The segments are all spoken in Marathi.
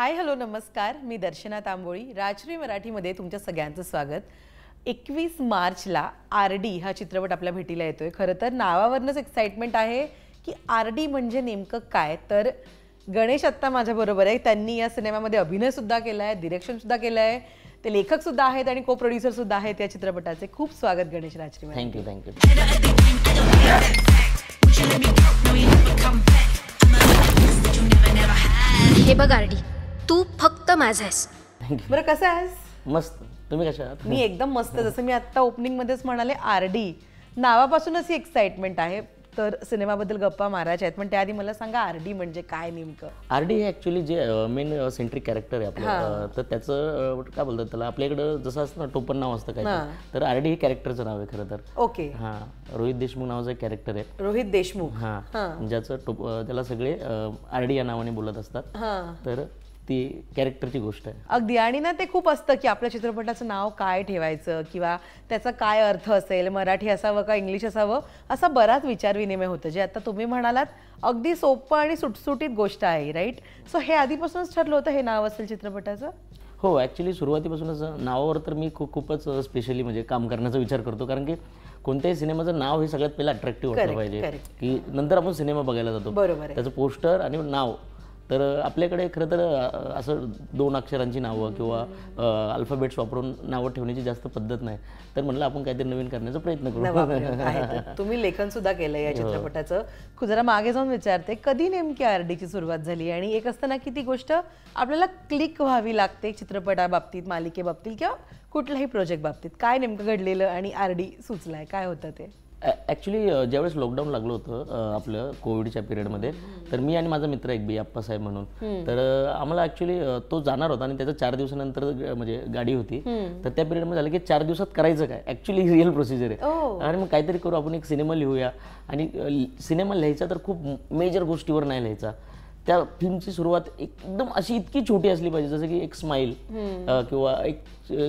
हाय हॅलो नमस्कार, मी दर्शना तांबोळी. राजश्री मराठीमध्ये तुमच्या सगळ्यांचं स्वागत. 21 मार्चला RD हा चित्रपट आपल्या भेटीला येतोय. खरं तर नावावरनंच एक्साइटमेंट आहे की RD म्हणजे नेमकं काय. तर गणेश आत्ता माझ्याबरोबर आहे. त्यांनी या सिनेमामध्ये अभिनयसुद्धा केला आहे, डिरेक्शनसुद्धा केलं आहे, ते लेखकसुद्धा आहेत आणि को प्रोड्युसरसुद्धा आहेत या चित्रपटाचे. खूप स्वागत गणेश राजश्री. Thank you thank you. हे बघ RD, तू फक्त माझा आहेस. बरं, कसं आहेस? मस्त. तुम्ही कशा आहात? मी एकदम मस्त. जसं मी आत्ता ओपनिंगमध्येच म्हणाले, RD नावापासूनच ही एक्साइटमेंट आहे. तर सिनेमाबद्दल गप्पा मारायच्या आहेत, पण त्याआधी मला सांगा RD म्हणजे काय नेमकं. RD हे ॲक्च्युली जे मेन सेंट्रिक कॅरेक्टर आहे आपलं, तर त्याचं काय बोलतात त्याला, आपल्याकडं जसं असतं ना टोपण नाव असतं काय, तर RD हे कॅरेक्टरचं नाव आहे खरं तर. ओके. हां, रोहित देशमुख नावाचं एक कॅरेक्टर आहे. रोहित देशमुख. हां, ज्याचं त्याला सगळे RD या नावाने बोलत असतात. तर ती कॅरेक्टरची गोष्ट आहे अगदी. आणि ना ते खूप असतं की आपल्या चित्रपटाचं नाव काय ठेवायचं किंवा त्याचा काय अर्थ असेल, मराठी असावं का इंग्लिश असावं, असा बराच विचार विनिमय होतं, जे आता तुम्ही म्हणालात अगदी सोपं आणि सुटसुटीत गोष्ट आहे, राईट? सो हे आधीपासूनच ठरलं होतं हे नाव असेल चित्रपटाचं? हो, ॲक्च्युली सुरुवातीपासूनच नावावर तर मी खूपच स्पेशली म्हणजे काम करण्याचा विचार करतो, कारण की कोणत्याही सिनेमाचं नाव हे सगळ्यात पहिलं अट्रॅक्टिव्ह वाटलं पाहिजे, की नंतर आपण सिनेमा बघायला जातो. बरोबर. त्याचं पोस्टर आणि नाव. तर आपल्याकडे खरं तर असं 2 अक्षरांची नावं किंवा अल्फाबेट्स वापरून नावं ठेवण्याची जास्त पद्धत नाही. तर म्हणलं आपण काहीतरी नवीन करण्याचा प्रयत्न करू. तुम्ही लेखन सुद्धा केलं या चित्रपटाचं. जरा मागे जाऊन विचारते, कधी नेमकी RDची सुरुवात झाली? आणि एक असताना की ती गोष्ट आपल्याला क्लिक व्हावी लागते चित्रपटाबाबतीत, मालिकेबाबतीत किंवा कुठल्याही प्रोजेक्ट बाबतीत. काय नेमकं घडलेलं आणि RD सुचलाय, काय होतं ते? ॲक्च्युली ज्यावेळेस लॉकडाऊन लागलं होतं आपलं कोविडच्या पिरियडमध्ये, तर मी आणि माझा मित्र एक अप्पासाहेब म्हणून, तर आम्हाला ॲक्च्युली तो जाणार होता आणि त्याचं 4 दिवसानंतर म्हणजे गाडी होती. तर त्या पिरियडमध्ये झालं की 4 दिवसात करायचं काय, ॲक्च्युली रिअल प्रोसिजर आहे. आणि मग काहीतरी करू, आपण एक सिनेमा लिहूया. आणि सिनेमा लिहायचा तर खूप मेजर गोष्टीवर नाही लिहायचा. त्या फिल्मची सुरुवात एकदम अशी इतकी छोटी असली पाहिजे, जसं की एक स्माईल किंवा एक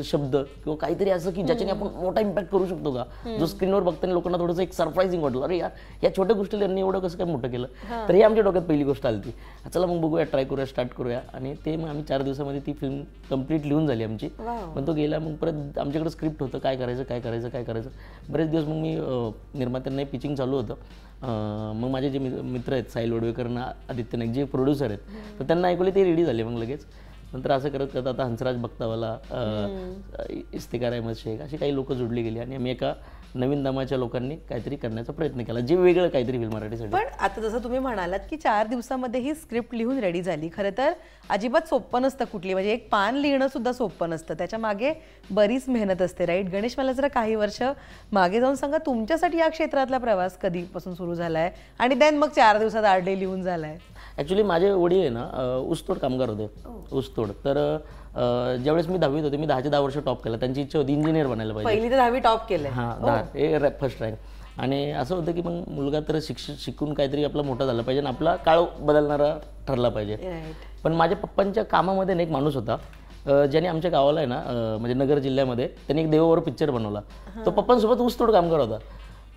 शब्द किंवा काहीतरी असं की ज्याच्याने आपण मोठा इम्पॅक्ट करू शकतो का, जो स्क्रीनवर बघताना लोकांना थोडंसं एक सरप्राइझिंग वाटलं, अरे यार या छोट्या गोष्टीला त्यांनी एवढं कसं काय मोठं केलं. तर ही आमच्या डोक्यात पहिली गोष्ट आली. चला मग बघूया, ट्राय करूया, स्टार्ट करूया. आणि ते मग आम्ही 4 दिवसामध्ये ती फिल्म कम्प्लीट लिहून झाली आमची. पण तो गेला. मग परत आमच्याकडे स्क्रिप्ट होतं, काय करायचं. बरेच दिवस मग मी निर्मात्यांना पिचिंग चालू होतं. मग माझे जे मित्र आहेत, साहिल वडवेकर आणि आदित्य नाईक, जे प्रोड्युसर आहेत, तर त्यांना ऐकले, ते रेडी झाले. मग लगेच नंतर असं करत करत आता हंसराज बख्तावाला, इफ्तिकार अहमद शेख, अशी काही लोक जोडली गेली आणि आम्ही एका नवीन दमाच्या लोकांनी काहीतरी करण्याचा प्रयत्न केला, जे वेगळं काहीतरी होईल मराठीसाठी. पण आता जसं तुम्ही म्हणालात की 4 दिवसामध्ये ही स्क्रिप्ट लिहून रेडी झाली. खरं तर अजिबात सोपं नसतं कुठली, म्हणजे एक पान लिहिणं सुद्धा सोपं नसतं, त्याच्या मागे बरीच मेहनत असते, राईट? गणेश, मला जरा काही वर्ष मागे जाऊन सांगा, तुमच्यासाठी या क्षेत्रातला प्रवास कधीपासून सुरू झालाय आणि देन मग 4 दिवसात RD लिहून झालाय? ॲक्च्युली माझे वडील आहे ना ऊसतोड कामगार होते, ऊसतोड. तर ज्यावेळेस मी 10वीत होते, मी 10चे 10 वर्ष टॉप केला. त्यांची इच्छा होती इंजिनियर बनायला पाहिजे. पहिली तर 10वी टॉप केलं. हां, हे फर्स्ट रँक. आणि असं होतं की मग मुलगा तर शिकून काहीतरी आपला मोठा झाला पाहिजे आणि आपला काळ बदलणारा ठरला पाहिजे. पण माझ्या पप्पांच्या कामामध्ये एक माणूस होता, ज्याने आमच्या गावाला आहे ना म्हणजे नगर जिल्ह्यामध्ये त्यांनी एक देवावर पिक्चर बनवला. तो पप्पांसोबत ऊसतोड कामगार होता.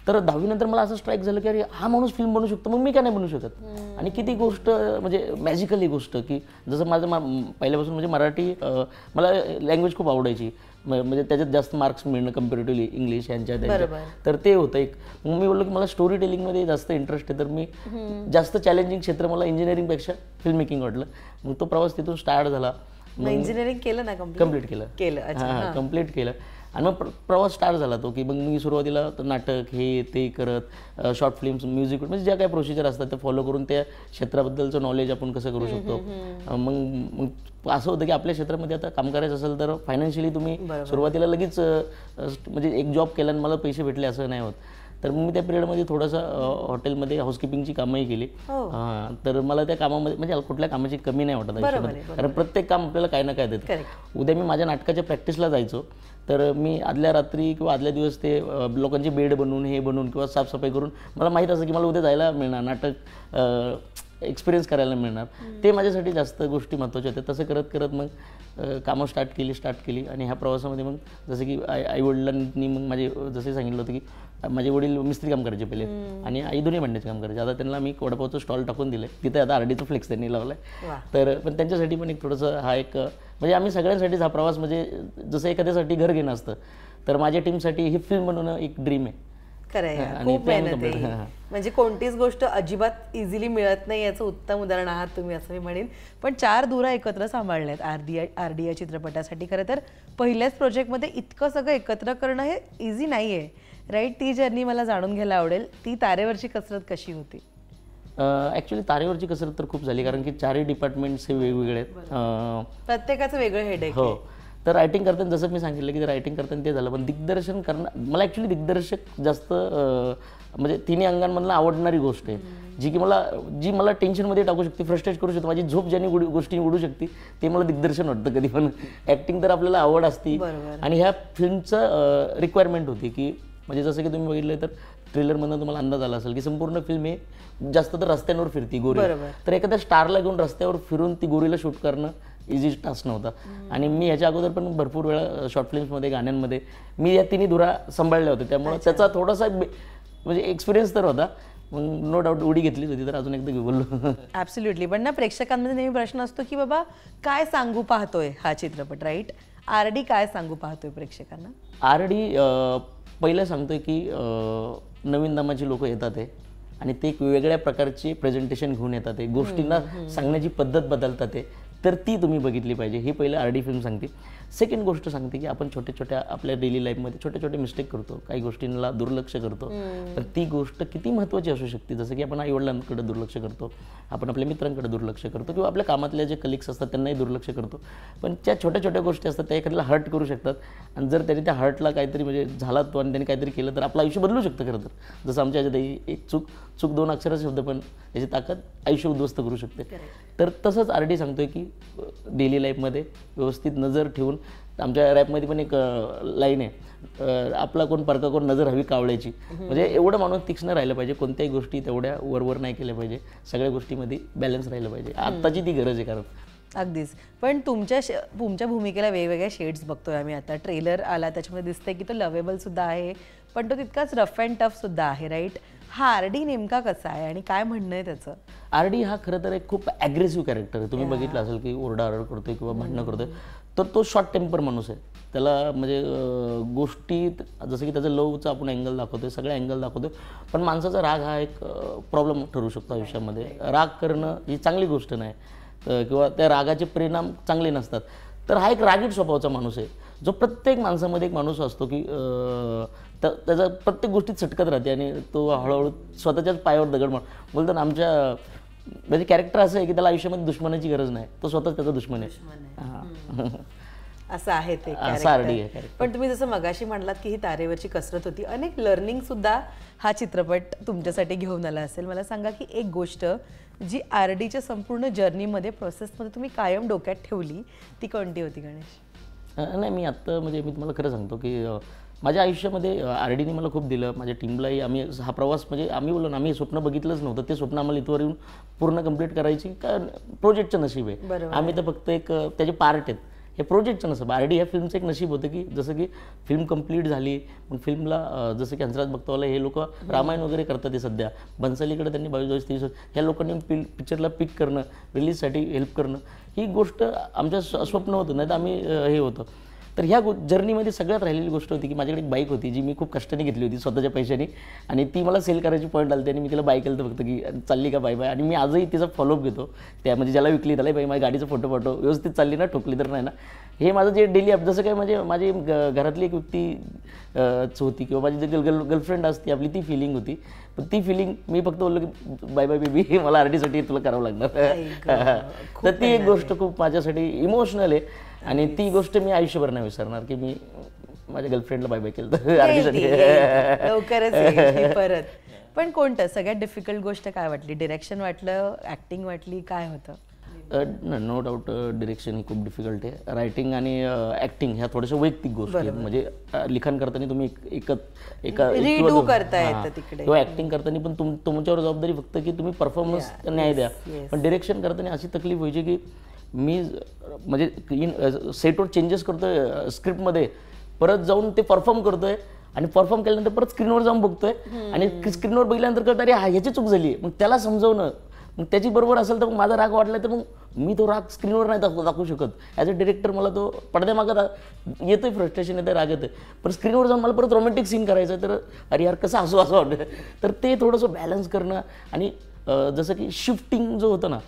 तर 10वी नंतर मला असं स्ट्राईक झालं की अरे हा माणूस फिल्म बनवू शकतो, मग मी काय नाही बनवू शकत. आणि किती गोष्ट म्हणजे मॅजिकल ही गोष्ट, की जसं माझं पहिल्यापासून म्हणजे मराठी मला लँग्वेज खूप आवडायची, म्हणजे त्याच्यात जास्त मार्क्स मिळणं कम्पॅरेटिव्हली इंग्लिश यांच्या. तर ते होतं एक. मग मी बोललो की मला स्टोरी टेलिंगमध्ये जास्त इंटरेस्ट आहे, तर मी जास्त चॅलेंजिंग क्षेत्र मला इंजिनिअरिंगपेक्षा फिल्म मेकिंग वाटलं. मग तो प्रवास तिथून स्टार्ट झाला. इंजिनिअरिंग केलं ना? कम्प्लीट केलं. हां, कम्प्लीट केलं. आणि मग प्रवास स्टार्ट झाला तो, की मग मी सुरुवातीला नाटक हे ते करत, शॉर्ट फिल्म्स, म्युझिक, म्हणजे ज्या काही प्रोसिजर असतात ते फॉलो करून त्या क्षेत्राबद्दलचं नॉलेज आपण कसं करू शकतो. मग असं होतं की आपल्या क्षेत्रामध्ये आता काम करायचं असेल तर फायनान्शियली तुम्ही सुरुवातीला लगेच म्हणजे एक जॉब केला आणि मला पैसे भेटले असं नाही होत. तर मग मी त्या पिरियडमध्ये थोडंसं हॉटेलमध्ये हाऊसकीपिंगची कामही केली. तर मला त्या कामामध्ये म्हणजे कुठल्या कामाची कमी नाही वाटत आयुष्यामध्ये, कारण प्रत्येक काम आपल्याला काही ना काय देतं. उद्या मी माझ्या नाटकाच्या प्रॅक्टिसला जायचो, तर मी आदल्या रात्री किंवा आदल्या दिवस ते लोकांची बेड बनवून हे बनवून किंवा साफसफाई करून मला माहीत असं की मला उद्या जायला मिळणार, नाटक एक्सपिरियन्स करायला मिळणार. ते माझ्यासाठी जास्त गोष्टी महत्त्वाच्या होत्या. तसं करत करत मग कामं स्टार्ट केली आणि ह्या प्रवासामध्ये मग जसं की आईवडिलांनी मग माझे जसे सांगितलं होतं की माझे वडील मिस्त्री काम करायचे पहिले आणि आई दोन्ही भांड्याचे काम करायचे. आता त्यांना मी वडापावचं स्टॉल टाकून दिलं तिथे, आता आरडीचं फ्लेक्स त्यांनी लावलं आहे. तर पण त्यांच्यासाठी पण एक थोडंसं हा एक म्हणजे आम्ही सगळ्यांसाठीच हा प्रवास, म्हणजे जसं एखाद्यासाठी घर घेणं असतं, तर माझ्या टीमसाठी ही फिल्म बनवणं एक ड्रीम आहे. खरंय, आणि खूप ते आम्ही मेहनत complete- आहे. म्हणजे कोणतीच गोष्ट अजिबात इझिली मिळत नाही याचं उत्तम उदाहरण आहात तुम्ही, असं मी म्हणेन. पण 4 धुरा एकत्र सांभाळल्यात आरडी या चित्रपटासाठी. खरं तर पहिल्याच प्रोजेक्टमध्ये इतकं सगळं एकत्र करणं हे इझी नाही आहे, राईट? ती जर्नी मला जाणून घ्यायला आवडेल. ती तारेवरची कसरत कशी होती? ॲक्च्युली तारेवरची कसरत तर खूप झाली, कारण की 4ही डिपार्टमेंट्स हे वेगवेगळे आहेत. प्रत्येकाचं वेगळं हेडेक. हो, तर रायटिंग करताना जसं मी सांगितलं की रायटिंग करताना ते झालं, पण दिग्दर्शन करणं मला ॲक्च्युली दिग्दर्शक जास्त म्हणजे तिन्ही अंगांमधलं आवडणारी गोष्ट आहे, जी मला टेन्शनमध्ये टाकू शकते, फ्रस्ट्रेट करू शकते. माझी झोप ज्याने गोष्टी उडू शकते ते मला दिग्दर्शन वाटतं कधी पण. ॲक्टिंग तर आपल्याला आवड असते आणि ह्या फिल्मचं रिक्वायरमेंट होती की म्हणजे जसं की तुम्ही बघितलं तर ट्रेलरमधून तुम्हाला अंदाज आला असेल की संपूर्ण फिल्म हे जास्त तर रस्त्यांवर फिरती गोरी. तर एखाद्या स्टारला घेऊन रस्त्यावर फिरून ती गोरीला शूट करणं इझी टास्क नव्हता. आणि मी ह्याच्या अगोदर पण भरपूर वेळा शॉर्ट फिल्म्समध्ये, गाण्यांमध्ये मी या तिन्ही धुरा सांभाळल्या होत्या, त्यामुळे त्याचा थोडासा म्हणजे एक्सपिरियन्स तर होता. मग नो डाऊट उडी घेतलीच होती, तर अजून एकदा बोललो. ॲब्सोल्युटली. पण ना प्रेक्षकांमध्ये नेहमी प्रश्न असतो की बाबा काय सांगू पाहतोय हा चित्रपट, राईट? आरडी काय सांगू पाहतोय प्रेक्षकांना? आरडी पहिलं सांगतोय की नवीन दमाची लोक येतात आहे आणि ते एक वेगळ्या प्रकारचे प्रेझेंटेशन घेऊन येतात आहे, गोष्टींना सांगण्याची पद्धत बदलतात आहे, तर ती तुम्ही बघितली पाहिजे. ही पहिलं आरडी फिल्म सांगते. सेकंड गोष्ट सांगते की आपण छोट्या आपल्या डेली लाईफमध्ये छोटे मिस्टेक करतो, काही गोष्टींना दुर्लक्ष करतो, पण ती गोष्ट किती महत्त्वाची असू शकते. जसं की आपण आईवडिलांकडे दुर्लक्ष करतो, आपण आपल्या मित्रांकडे दुर्लक्ष करतो, किंवा आपल्या कामातल्या जे कलिग्स असतात त्यांनाही दुर्लक्ष करतो. पण त्या छोट्या गोष्टी असतात त्या एखाद्याला हर्ट करू शकतात, आणि जर त्याने त्या हर्टला काहीतरी म्हणजे झाला तो आणि त्याने काहीतरी केलं तर आपलं आयुष्य बदलू शकतं. खरं तर जसं आमच्या ह्याच्यात एक चूक 2 अक्षराचा शब्द पण याची ताकद आयुष्य उद्ध्वस्त करू शकते. तर तसंच आरडी सांगतोय की डेली लाईफमध्ये व्यवस्थित नजर ठेवून, आमच्या रॅपमध्ये पण एक लाईन आहे, आपला कोण परका कोण नजर हवी कावळ्याची. म्हणजे एवढं माणूस तीक्ष्ण राहिलं पाहिजे, कोणत्याही गोष्टी तेवढ्या वर नाही केल्या पाहिजे, सगळ्या गोष्टीमध्ये बॅलन्स राहिलं पाहिजे. आत्ताची ती गरज आहे. कारण अगदीच. पण तुमच्या भूमिकेला वेगवेगळ्या शेड्स बघतोय आम्ही. आता ट्रेलर आला त्याच्यामध्ये दिसतंय की तो लवेबल सुद्धा आहे, पण तो तितकाच रफ अँड टफ सुद्धा आहे, राईट? हा आरडी नेमका कसा आहे आणि काय म्हणणं आहे त्याचं? आरडी हा खरं तर एक खूप ॲग्रेसिव्ह कॅरेक्टर आहे. तुम्ही बघितलं असेल की ओरडाआरड करतोय किंवा भांडणं करतोय, तर तो शॉर्ट टेम्पर माणूस आहे. त्याला म्हणजे गोष्टी जसं की त्याचं लवचा आपण अँगल दाखवतोय, सगळे अँगल दाखवतोय, पण माणसाचा राग हा एक प्रॉब्लेम ठरू शकतो आयुष्यामध्ये. राग करणं ही चांगली गोष्ट नाही, किंवा त्या रागाचे परिणाम चांगले नसतात. तर हा एक रागीट स्वभावाचा माणूस आहे, जो प्रत्येक माणसामध्ये एक माणूस असतो की त्याचा प्रत्येक गोष्टीत सटकत राहते आणि तो हळूहळू स्वतःच्याच पायावर दगड बोलतो ना. आमच्या म्हणजे कॅरेक्टर असं आहे की त्याला आयुष्यामध्ये दुश्मनाची गरज नाही, तो स्वतःच त्याचा दुश्मन आहे. असं आहे ते कॅरेक्टर. पण तुम्ही जसं मगाशी म्हणालात की ही तारेवरची कसरत होती, अनेक लर्निंग सुद्धा हा चित्रपट तुमच्यासाठी घेऊन आला असेल. मला सांगा की एक गोष्ट जी आरडीच्या संपूर्ण जर्नीमध्ये प्रोसेसमध्ये तुम्ही कायम डोक्यात ठेवली, ती कोणती होती गणेश? नाही, मी आत्ता म्हणजे मी तुम्हाला खरं सांगतो की माझ्या आयुष्यामध्ये आरडीने मला खूप दिलं, माझ्या टीमलाही. आम्ही हा प्रवास म्हणजे आम्ही बोललो ना, आम्ही स्वप्न बघितलंच नव्हतं, ते स्वप्न आम्हाला इथवर येऊन पूर्ण कंप्लीट करायची का प्रोजेक्टचं नशीब आहे. आम्ही तर फक्त एक त्याचे पार्ट आहेत, हे प्रोजेक्टचं नशीब. आरडी ह्या फिल्मचं एक नशीब होतं की जसं की फिल्म कंप्लीट झाली, मग फिल्मला जसं की हंसराज बघतोला हे लोक रामायण वगैरे करतात, ते सध्या बन्सालीकडे त्यांनी 22-23 वर्ष ह्या लोकांनी पिक्चरला पिक करणं, रिलीजसाठी हेल्प करणं, ही गोष्ट आमच्या स्वप्न होतं, नाही तर आम्ही हे होतं. तर ह्या जर्नीमध्ये सगळ्यात राहिलेली गोष्ट होती की माझ्याकडे एक बाईक होती जी मी खूप कष्टाने घेतली होती स्वतःच्या पैशाने, आणि ती मला सेल करायची पॉईंट आली आणि मी तिला बाय केलं फक्त की चालली का बाय बाय. आणि मी आजही तिचा फॉलोअप घेतो, त्या म्हणजे ज्याला विकली त्याला बाई माझ्या गाडीचा फोटो पाठव, व्यवस्थित चालली ना, ठोकली तर नाही ना. हे माझं जे डेली जसं काय म्हणजे माझी घरातली एक व्यक्ती होती किंवा माझी जे गर्लफ्रेंड असते आपली, ती फिलिंग होती. पण ती फिलिंग मी फक्त बोललो की बाय बाय बेबी, मला आरडीसाठी तुला करावं लागणार. तर ती एक गोष्ट खूप माझ्यासाठी इमोशनल आहे, आणि ती गोष्ट मी आयुष्यभर नाही विसरणार की मी माझ्या गर्लफ्रेंडला बाय बाय केलं तर आरडीसाठी. लवकरच परत. पण कोणतं सगळ्यात डिफिकल्ट गोष्ट काय वाटली? डिरेक्शन वाटलं, ऍक्टिंग वाटली, काय होतं? नो डाऊट डिरेक्शन ही खूप डिफिकल्ट आहे. रायटिंग आणि ॲक्टिंग ह्या थोड्याशा वैयक्तिक गोष्टी आहेत. म्हणजे लिखाण करताना तुम्ही किंवा ॲक्टिंग करताना पण तुमच्यावर जबाबदारी फक्त की तुम्ही परफॉर्मन्स न्याय द्या. पण डिरेक्शन करताना अशी तकलीफ व्हायची की मी म्हणजे सेटवर चेंजेस करतोय स्क्रिप्टमध्ये, परत जाऊन ते परफॉर्म करतोय आणि परफॉर्म केल्यानंतर परत स्क्रीनवर जाऊन बघतोय आणि स्क्रीनवर बघितल्यानंतर कळतं अरे ह्याची चूक झाली, मग त्याला समजवणं, मग त्याची बरोबर असेल तर मग माझा राग वाटला तर मग मी तो राग स्क्रीनवर नाही दाखवू शकत. ॲज अ डिरेक्टर मला तो पडद्यामागं येतोय, फ्रस्ट्रेशन येतं, राग येतं, पण स्क्रीनवर जाऊन मला परत रोमॅन्टिक सीन करायचं तर अरे यार कसं असं वाटतं. तर ते थोडंसं बॅलन्स करणं आणि जसं की शिफ्टिंग जो होतं ना,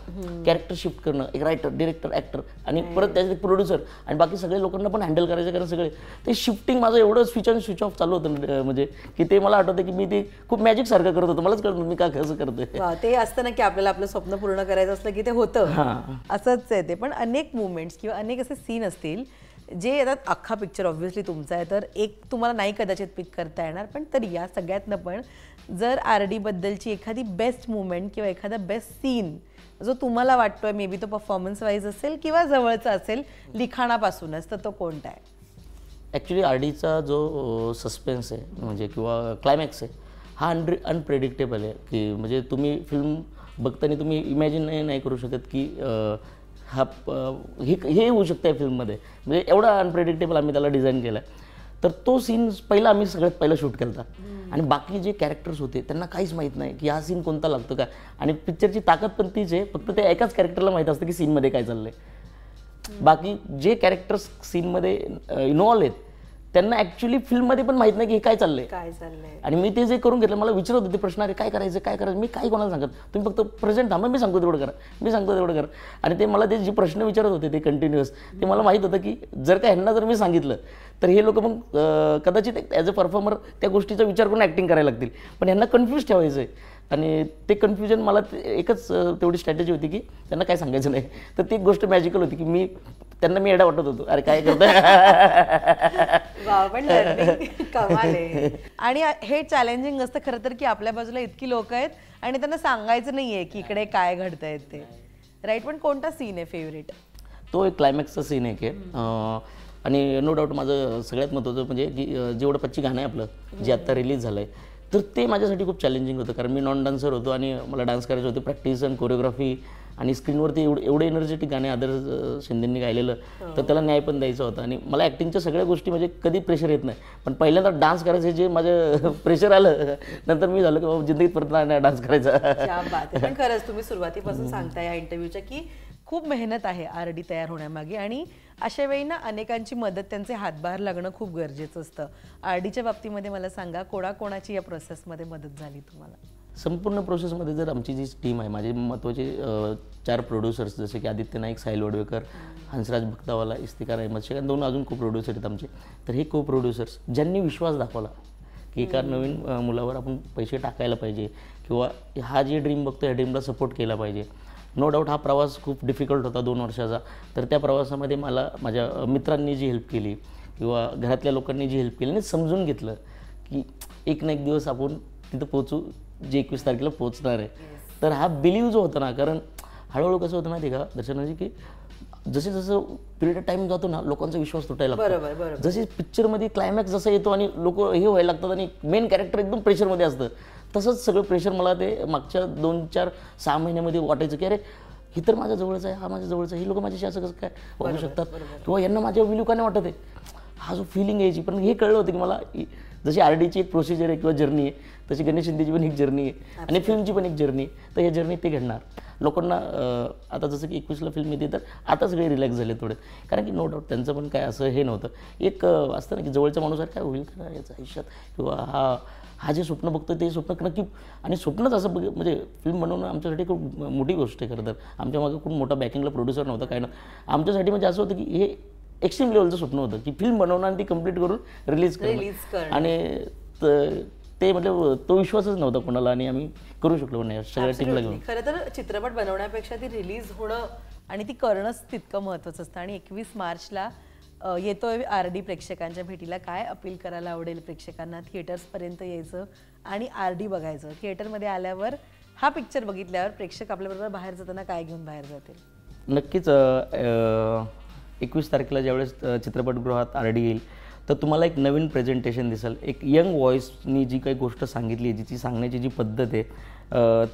कॅरेक्टर शिफ्ट करणं, एक रायटर, डिरेक्टर, ॲक्टर आणि परत त्याचे प्रोड्युसर आणि बाकी सगळे लोकांना पण हँडल करायचं, कारण सगळे ते शिफ्टिंग माझं एवढं स्विच ऑन स्विच ऑफ चालू होतं म्हणजे की ते मला आठवतं की मी ते खूप मॅजिक सारखं करत होतं, मलाच कळत मी का कसं करतोय. ते असतं ना की आपल्याला आपलं स्वप्न पूर्ण करायचं असलं की ते होतं, असंच आहे ते. पण अनेक मुवमेंट्स किंवा अनेक असे सीन असतील जे येतात, अख्खा पिक्चर ऑब्व्हियसली तुमचा आहे तर एक तुम्हाला नाही कदाचित पिक करता येणार, पण तरी या सगळ्यातनं पण जर RD बद्दलची एखादी बेस्ट मुवमेंट किंवा एखादा बेस्ट सीन जो तुम्हाला वाटतोय, मे बी तो परफॉर्मन्स वाईज असेल किंवा जवळचा असेल लिखाणापासूनच, तर तो कोणता आहे? ॲक्च्युली RDचा जो सस्पेन्स आहे म्हणजे किंवा क्लायमॅक्स आहे हा अनप्रेडिक्टेबल आहे, की म्हणजे तुम्ही फिल्म बघताना तुम्ही इमॅजिन नाही करू शकत की हा हे होऊ शकतं आहे फिल्ममध्ये, म्हणजे एवढा अनप्रेडिक्टेबल आम्ही त्याला डिझाईन केला आहे. तर तो सीन पहिला आम्ही सगळ्यात पहिला शूट केला होता आणि बाकी जे कॅरेक्टर्स होते त्यांना काहीच माहीत नाही की हा सीन कोणता लागतो का, आणि पिक्चरची ताकद पण तीच आहे, फक्त त्या एकाच कॅरेक्टरला माहीत असतं की सीनमध्ये काय चाललं आहे. बाकी जे कॅरेक्टर्स सीनमध्ये इन्व्हॉल्व आहेत त्यांना ॲक्च्युली फिल्ममध्ये पण माहीत नाही की हे काय चाललंय. आणि मी ते जे करून घेतलं, मला विचारत होते प्रश्न, अरे काय करायचं, मी काही कोणाला सांगत, तुम्ही फक्त प्रेझेंट थांबा, मी सांगतो तेवढं करा. आणि ते मला ते जे प्रश्न विचारत होते ते कंटिन्युअस, ते मला माहीत होतं की जर का ह्यांना जर मी सांगितलं तर हे लोक मग कदाचित ॲज अ परफॉर्मर त्या गोष्टीचा विचार करून ॲक्टिंग करायला लागतील, पण ह्यांना कन्फ्यूज ठेवायचं आहे. आणि ते कन्फ्युजन मला एकच तेवढी स्ट्रॅटेजी होती की त्यांना काय सांगायचं नाही. तर ती गोष्ट मॅजिकल होती की त्यांना मी एडा वाटत होतो, अरे काय करतोय. आणि हे चॅलेंजिंग असतं खरं तर की आपल्या बाजूला इतकी लोक आहेत आणि त्यांना सांगायचं नाहीये की इकडे काय घडतंय ते, राईट. पण कोणता सीन आहे फेवरेट? तो एक क्लायमॅक्सचा सीन आहे की आणि नो डाऊट माझं सगळ्यात महत्त्वाचं म्हणजे की जेवढं पच्ची गाणं आहे आपलं जे आत्ता रिलीज झालं आहे, तर ते माझ्यासाठी खूप चॅलेंजिंग होतं, कारण मी नॉन डान्सर होतो आणि मला डान्स करायचं होतं, प्रॅक्टिस आणि कोरिओग्राफी आणि स्क्रीनवरती एवढे एनर्जेटिक गाणे आदर्श शिंदेंनी गायलेलं, तर त्याला न्याय पण द्यायचा होता. आणि मला ॲक्टिंगच्या सगळ्या गोष्टी म्हणजे कधी प्रेशर येत नाही, पण पहिल्यांदा डान्स करायचं जे माझं प्रेशर आलं, नंतर मी झालं की बाबा जिंदगीत परत नाही डान्स करायचा. पण खरंच तुम्ही सुरुवातीपासून सांगता या इंटरव्ह्यूच्या की खूप मेहनत आहे RD तयार होण्यामागे, आणि अशा वेळी ना अनेकांची मदत, त्यांचे हातभार लागणं खूप गरजेचं असतं. RDच्या बाबतीमध्ये मला सांगा, कोणाकोणाची या प्रोसेसमध्ये मदत झाली तुम्हाला? संपूर्ण प्रोसेसमध्ये जर आमची जी टीम आहे, माझे महत्त्वाचे 4 प्रोड्युसर्स जसे की आदित्य नाईक, साहिल वडवेकर, हंसराज भक्तावाला, इफ्तिकार अहमद शेख आणि 2 अजून को प्रोड्युसर आहेत आमचे. तर हे को प्रोड्युसर्स ज्यांनी विश्वास दाखवला की एका नवीन मुलावर आपण पैसे टाकायला पाहिजे किंवा हा जे ड्रीम बघतो या ड्रीमला सपोर्ट केला पाहिजे. नो डाऊट हा प्रवास खूप डिफिकल्ट होता 2 वर्षाचा. तर त्या प्रवासामध्ये मला माझ्या मित्रांनी जी हेल्प केली किंवा घरातल्या लोकांनी जी हेल्प केली आणि समजून घेतलं की एक ना एक दिवस आपण तिथं पोचू जे 21 तारखेला पोचणार आहे. तर हा बिलीव जो होता ना, कारण हळूहळू कसं होतं माहिती आहे का दर्शनाची, की जसे जसं पिरियड ऑफ टाईम जातो ना लोकांचा विश्वास तुटायला लागतो. जसे पिक्चरमध्ये क्लायमॅक्स जसं येतो आणि लोक हे व्हायला लागतात आणि मेन कॅरेक्टर एकदम प्रेशरमध्ये असतं, तसंच सगळं प्रेशर मला ते मागच्या 2-4-6 महिन्यामध्ये वाटायचं की अरे ही तर माझ्या जवळचं आहे, हा माझ्या जवळचं आहे, ही लोक माझ्याशी असं कसं काय वागू शकतात किंवा यांना माझ्या विलीव का नाही वाटत आहे, हा जो फिलिंग यायची. पण हे कळलं होतं की मला जशी RDची एक प्रोसिजर आहे किंवा जर्नी आहे, तशी गणेश शिंदेची पण एक जर्नी आहे आणि फिल्मची पण एक जर्नी आहे. तर या जर्नीत ते घडणार. लोकांना आता जसं की 21ला फिल्म येते तर आता सगळे रिलॅक्स झाले थोडे, कारण की नो डाऊट त्यांचं पण काय असं हे नव्हतं. एक असतं ना की जवळच्या माणूस काय होईल का याचं आयुष्यात, किंवा हा जे स्वप्न बघतो ते स्वप्न नक्की, आणि स्वप्नच असं म्हणजे फिल्म बनवणं आमच्यासाठी खूप मोठी गोष्ट आहे. खरं तर आमच्या मागे खूप मोठा बॅकिंगला प्रोड्युसर नव्हता, काय नव्हतं. आमच्यासाठी म्हणजे असं होतं की हे एक्स्ट्रीम लेवलचं स्वप्न होतं की फिल्म बनवणं आणि ती कंप्लीट करून रिलीज करणं. आणि ते म्हणजे तो विश्वासच नव्हता कोणाला आणि आम्ही करू शकलो नाही सगळ्या टीमला घेऊन. खरं तर चित्रपट बनवण्यापेक्षा ती रिलीज होणं आणि ती करणंच तितकं महत्त्वाचं असतं. आणि 21 मार्चला येतोय RD प्रेक्षकांच्या भेटीला. काय अपील करायला आवडेल प्रेक्षकांना? थिएटर्सपर्यंत यायचं आणि RD बघायचं. थिएटरमध्ये आल्यावर हा पिक्चर बघितल्यावर प्रेक्षक आपल्याबरोबर बाहेर जाताना काय घेऊन बाहेर जातील? नक्कीच 21 तारखेला ज्यावेळेस चित्रपटगृहात RD येईल तर तुम्हाला एक नवीन प्रेझेंटेशन दिसेल. एक यंग व्हॉईसनी जी काही गोष्ट सांगितली, जिची सांगण्याची जी पद्धत आहे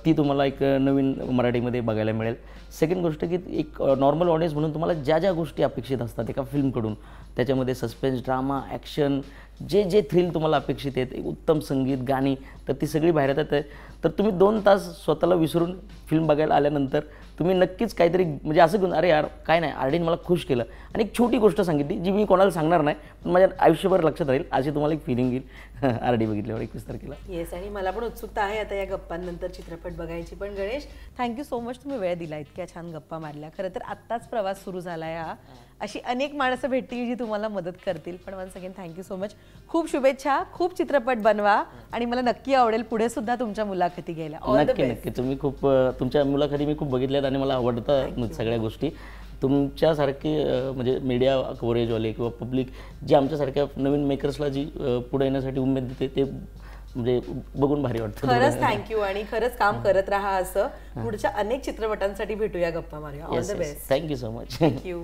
ती तुम्हाला एक नवीन मराठीमध्ये बघायला मिळेल. सेकंड गोष्ट की एक नॉर्मल ऑडियन्स म्हणून तुम्हाला ज्या ज्या गोष्टी अपेक्षित असतात एका फिल्मकडून, त्याच्यामध्ये सस्पेन्स, ड्रामा, ॲक्शन, जे जे थ्रिल तुम्हाला अपेक्षित आहेत, एक उत्तम संगीत, गाणी, तर ती सगळी बाहेर येतात. तर तुम्ही 2 तास स्वतःला विसरून फिल्म बघायला आल्यानंतर तुम्ही नक्कीच काहीतरी म्हणजे असं घेऊन, अरे यार काय नाही, आरडीने मला खुश केलं. आणि एक छोटी गोष्ट सांगितली जी मी कोणाला सांगणार नाही, पण माझ्या आयुष्यभर लक्षात राहील, अशी तुम्हाला एक फिलिंग येईल आरडी बघितल्यावर 21 तारखेला. येस, आणि मला पण उत्सुकता आहे आता या गप्पांनंतर चित्रपट बघायची. पण गणेश, थँक्यू सो मच, तुम्ही वेळ दिला, इतक्या छान गप्पा मारल्या. खरं तर आत्ताच प्रवास सुरू झाला आहे हा. अशी अनेक माणसं भेटतील जी तुम्हाला मदत करतील. पण once again thank you so much. खूप शुभेच्छा, खूप चित्रपट बनवा आणि मला नक्की आवडेल पुढे सुद्धा तुमच्या मुलाखती घ्यायला. नक्की नक्की. तुम्ही खूप तुमच्या मुलाखती मी खूप बघितल्यात आणि मला आवडतात सगळ्या गोष्टी. तुमच्यासारखे म्हणजे मीडिया कव्हरेजवाले किंवा पब्लिक जे आमच्यासारख्या नवीन मेकर्सला जी पुढे येण्यासाठी उमेद देते, ते म्हणजे बघून भारी वाटतं. खरंच थँक्यू, आणि खरंच काम करत राहा असं. पुढच्या अनेक चित्रपटांसाठी भेटूया, गप्पा मारूया. All the best. Thank you so much. Thank you.